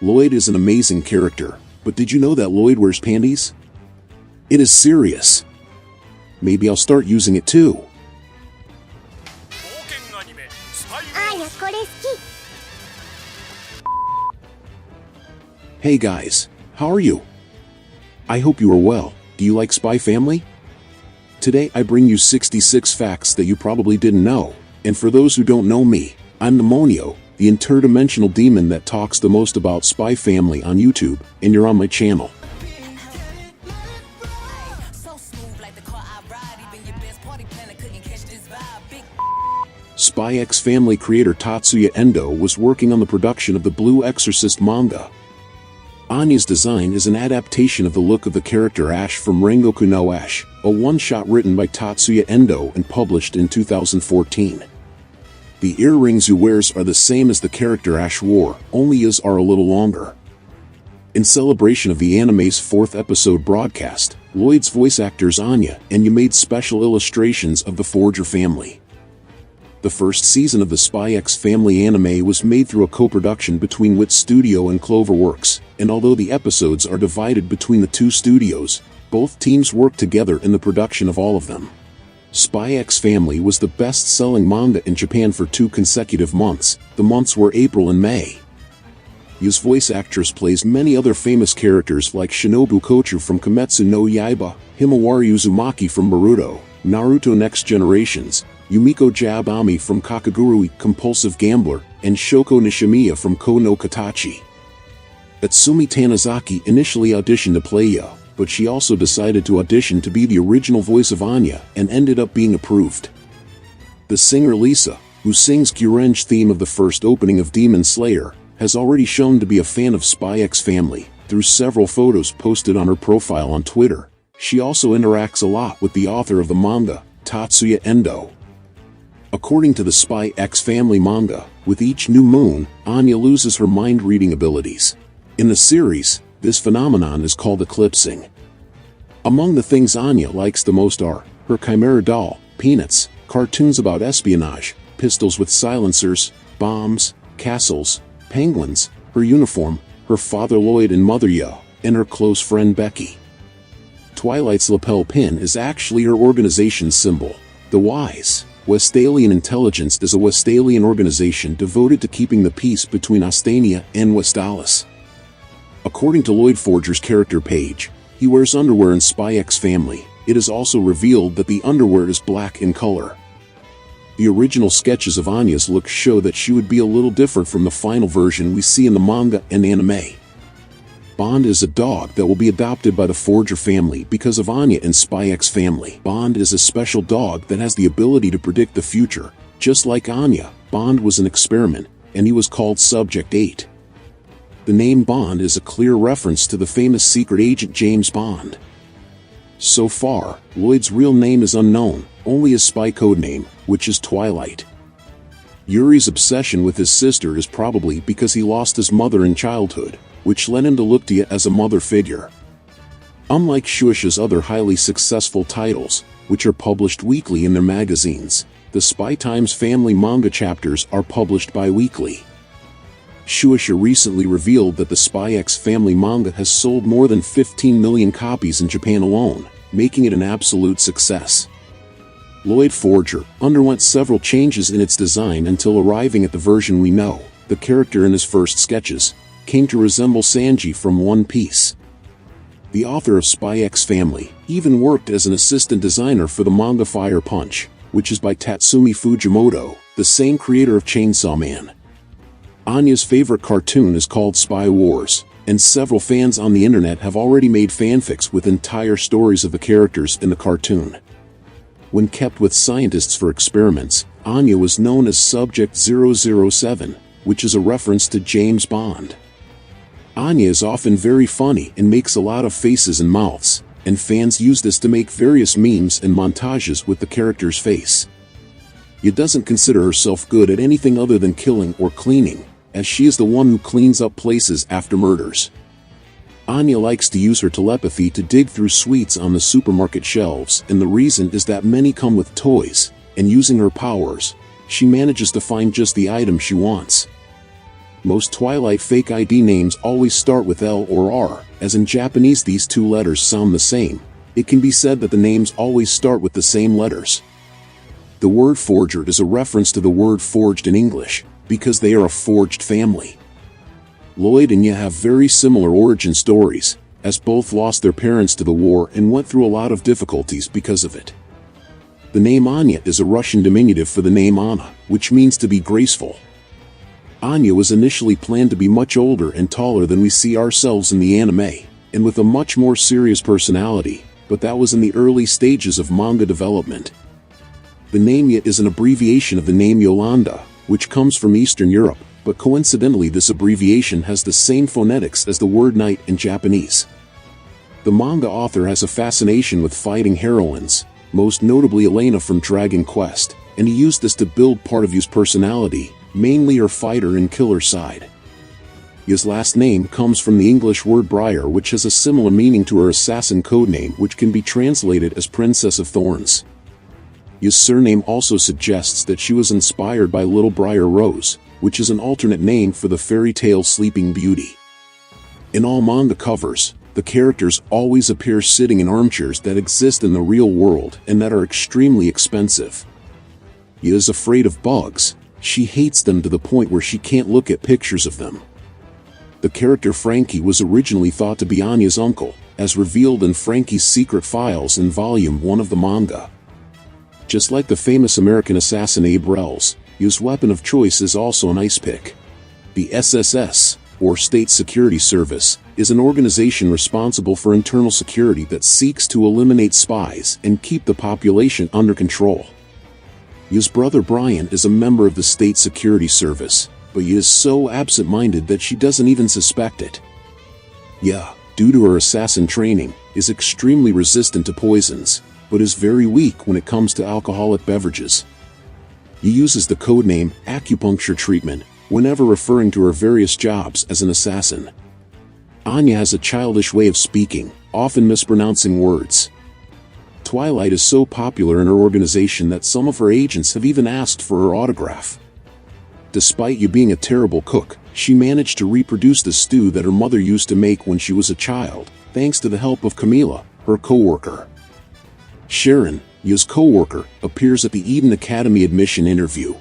Lloyd is an amazing character, but did you know that Lloyd wears panties? It is serious. Maybe I'll start using it too. Hey guys, how are you? I hope you are well. Do you like Spy Family? Today I bring you 66 facts that you probably didn't know, and for those who don't know me, I'm the Monio, the interdimensional demon that talks the most about Spy Family on YouTube, and you're on my channel. Spy X Family creator Tatsuya Endo was working on the production of the Blue Exorcist manga. Anya's design is an adaptation of the look of the character Ash from Rengoku no Ash, a one-shot written by Tatsuya Endo and published in 2014. The earrings he wears are the same as the character Ash wore, only his are a little longer. In celebration of the anime's 4th episode broadcast, Lloyd's voice actors Anya and Anya made special illustrations of the Forger family. The first season of the Spy X Family anime was made through a co-production between Wit Studio and Cloverworks, and although the episodes are divided between the two studios, both teams worked together in the production of all of them. Spy X Family was the best-selling manga in Japan for 2 consecutive months. The months were April and May. His voice actress plays many other famous characters like Shinobu Kochu from Kimetsu no Yaiba, Himawari Uzumaki from Boruto, Naruto Next Generations, Yumiko Jabami from Kakagurui Compulsive Gambler, and Shoko Nishimiya from Ko no Katachi. Atsumi Tanizaki initially auditioned to play Yo, but she also decided to audition to be the original voice of Anya and ended up being approved. The singer Lisa, who sings Gyuren's theme of the first opening of Demon Slayer, has already shown to be a fan of Spy X Family through several photos posted on her profile on Twitter. She also interacts a lot with the author of the manga, Tatsuya Endo. According to the Spy X Family manga, with each new moon, Anya loses her mind-reading abilities. In the series, this phenomenon is called eclipsing. Among the things Anya likes the most are her chimera doll, peanuts, cartoons about espionage, pistols with silencers, bombs, castles, penguins, her uniform, her father Lloyd and mother Yo, and her close friend Becky. Twilight's lapel pin is actually her organization's symbol, the Wise. Westalian Intelligence is a Westalian organization devoted to keeping the peace between Ostania and Westalis. According to Lloyd Forger's character page, he wears underwear in Spy X Family. It is also revealed that the underwear is black in color. The original sketches of Anya's look show that she would be a little different from the final version we see in the manga and anime. Bond is a dog that will be adopted by the Forger family because of Anya in Spy X Family. Bond is a special dog that has the ability to predict the future. Just like Anya, Bond was an experiment, and he was called Subject 8. The name Bond is a clear reference to the famous secret agent James Bond. So far, Lloyd's real name is unknown, only his spy codename, which is Twilight. Yuri's obsession with his sister is probably because he lost his mother in childhood, which led him to look to Anya as a mother figure. Unlike Shueisha's other highly successful titles, which are published weekly in their magazines, the Spy Times Family manga chapters are published bi-weekly. Shueisha recently revealed that the Spy X Family manga has sold more than 15 million copies in Japan alone, making it an absolute success. Lloyd Forger underwent several changes in its design until arriving at the version we know. The character in his first sketches came to resemble Sanji from One Piece. The author of Spy X Family even worked as an assistant designer for the manga Fire Punch, which is by Tatsumi Fujimoto, the same creator of Chainsaw Man. Anya's favorite cartoon is called Spy Wars, and several fans on the internet have already made fanfics with entire stories of the characters in the cartoon. When kept with scientists for experiments, Anya was known as Subject 007, which is a reference to James Bond. Anya is often very funny and makes a lot of faces and mouths, and fans use this to make various memes and montages with the character's face. Anya doesn't consider herself good at anything other than killing or cleaning, as she is the one who cleans up places after murders. Anya likes to use her telepathy to dig through sweets on the supermarket shelves, and the reason is that many come with toys, and using her powers, she manages to find just the item she wants. Most Twilight fake ID names always start with L or R, as in Japanese these two letters sound the same. It can be said that the names always start with the same letters. The word forger is a reference to the word forged in English, because they are a forged family. Lloyd and Anya have very similar origin stories, as both lost their parents to the war and went through a lot of difficulties because of it. The name Anya is a Russian diminutive for the name Anna, which means to be graceful. Anya was initially planned to be much older and taller than we see ourselves in the anime, and with a much more serious personality, but that was in the early stages of manga development. The name Anya is an abbreviation of the name Yolanda, which comes from Eastern Europe, but coincidentally this abbreviation has the same phonetics as the word knight in Japanese. The manga author has a fascination with fighting heroines, most notably Elena from Dragon Quest, and he used this to build part of Yu's personality, mainly her fighter and killer side. Yu's last name comes from the English word Briar, which has a similar meaning to her assassin codename, which can be translated as Princess of Thorns. Yu's surname also suggests that she was inspired by Little Briar Rose, which is an alternate name for the fairy tale Sleeping Beauty. In all manga covers, the characters always appear sitting in armchairs that exist in the real world and that are extremely expensive. Anya is afraid of bugs. She hates them to the point where she can't look at pictures of them. The character Frankie was originally thought to be Anya's uncle, as revealed in Frankie's Secret Files in Volume 1 of the manga. Just like the famous American assassin Abe Rells, Anya's weapon of choice is also an ice pick. The SSS, or State Security Service, is an organization responsible for internal security that seeks to eliminate spies and keep the population under control. Anya's brother Brian is a member of the State Security Service, but Anya is so absent-minded that she doesn't even suspect it. Anya, due to her assassin training, is extremely resistant to poisons, but is very weak when it comes to alcoholic beverages. Anya uses the codename acupuncture treatment whenever referring to her various jobs as an assassin. Anya has a childish way of speaking, often mispronouncing words. Twilight is so popular in her organization that some of her agents have even asked for her autograph. Despite Anya being a terrible cook, she managed to reproduce the stew that her mother used to make when she was a child, thanks to the help of Camila, her co-worker. Sharon, Anya's co-worker, appears at the Eden Academy admission interview.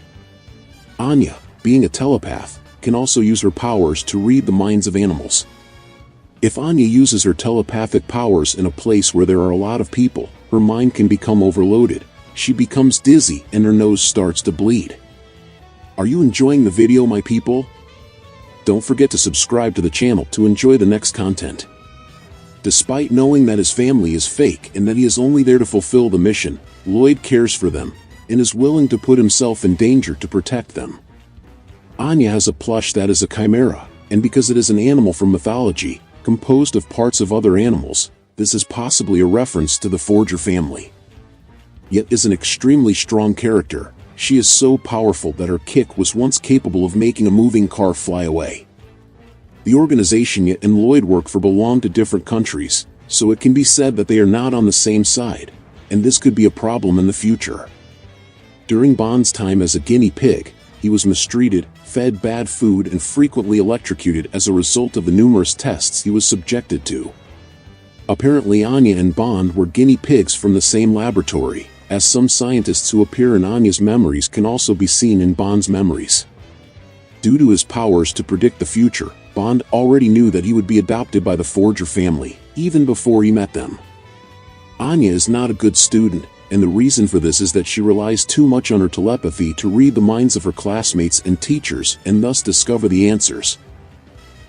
Anya, being a telepath, can also use her powers to read the minds of animals. If Anya uses her telepathic powers in a place where there are a lot of people, her mind can become overloaded. She becomes dizzy and her nose starts to bleed. Are you enjoying the video, my people? Don't forget to subscribe to the channel to enjoy the next content. Despite knowing that his family is fake and that he is only there to fulfill the mission, Lloyd cares for them and is willing to put himself in danger to protect them. Anya has a plush that is a chimera, and because it is an animal from mythology, composed of parts of other animals, this is possibly a reference to the Forger family. Yet is an extremely strong character. She is so powerful that her kick was once capable of making a moving car fly away. The organization Anya and Lloyd work for belong to different countries, so it can be said that they are not on the same side, and this could be a problem in the future. During Bond's time as a guinea pig, he was mistreated, fed bad food and frequently electrocuted as a result of the numerous tests he was subjected to. Apparently Anya and Bond were guinea pigs from the same laboratory, as some scientists who appear in Anya's memories can also be seen in Bond's memories. Due to his powers to predict the future, Bond already knew that he would be adopted by the Forger family, even before he met them. Anya is not a good student, and the reason for this is that she relies too much on her telepathy to read the minds of her classmates and teachers and thus discover the answers.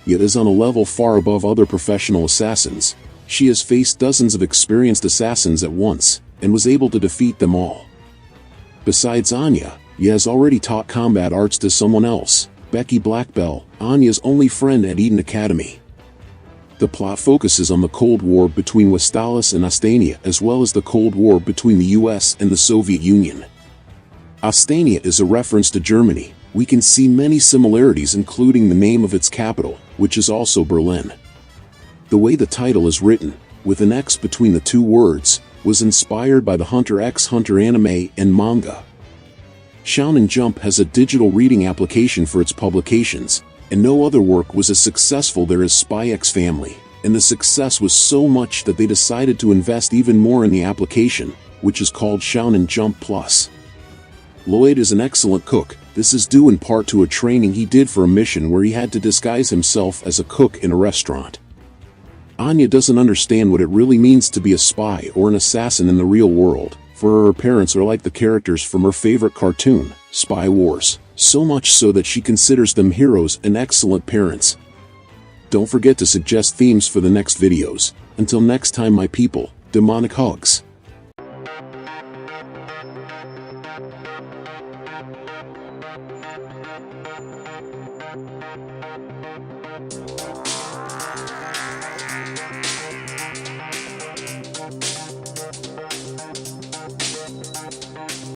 Yet is on a level far above other professional assassins. She has faced dozens of experienced assassins at once, and was able to defeat them all. Besides Anya, Anya has already taught combat arts to someone else, Becky Blackbell, Anya's only friend at Eden Academy. The plot focuses on the Cold War between Westalis and Ostania, as well as the Cold War between the US and the Soviet Union. Ostania is a reference to Germany. We can see many similarities, including the name of its capital, which is also Berlin. The way the title is written, with an X between the two words, was inspired by the Hunter x Hunter anime and manga. Shonen Jump has a digital reading application for its publications, And no other work was as successful there as Spy X Family, and the success was so much that they decided to invest even more in the application, which is called Shonen Jump Plus. Lloyd is an excellent cook. This is due in part to a training he did for a mission where he had to disguise himself as a cook in a restaurant. Anya doesn't understand what it really means to be a spy or an assassin in the real world, for her parents are like the characters from her favorite cartoon, Spy Wars, so much so that she considers them heroes and excellent parents. Don't forget to suggest themes for the next videos. Until next time my people, demonic hugs.